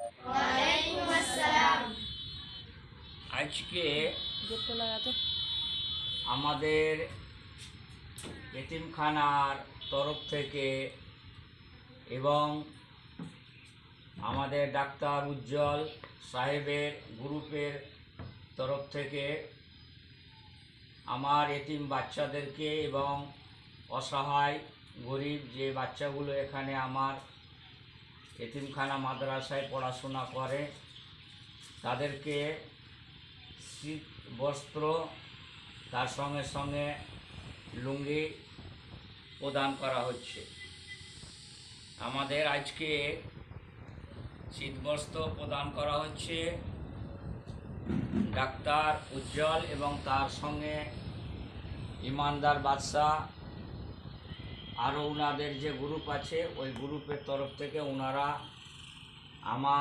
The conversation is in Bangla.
ওয়ালাইকুম আসসালাম। আজকে আমাদের এতিমখানার তরফ থেকে এবং আমাদের ডাক্তার উজ্জ্বল সাহেবের গ্রুপের তরফ থেকে আমার এতিম বাচ্চাদেরকে এবং অসহায় গরিব যে বাচ্চাগুলো এখানে আমার এতিমখানা মাদ্রাসায় পড়াশোনা করে তাদেরকে শীত বস্ত্র তার সঙ্গে সঙ্গে লুঙ্গি প্রদান করা হচ্ছে। আমাদের আজকে শীতবস্ত্র প্রদান করা হচ্ছে ডাক্তার উজ্জ্বল এবং তার সঙ্গে ইমানদার বাদশাহ আরও ওনাদের যে গ্রুপ আছে ওই গ্রুপের তরফ থেকে ওনারা আমার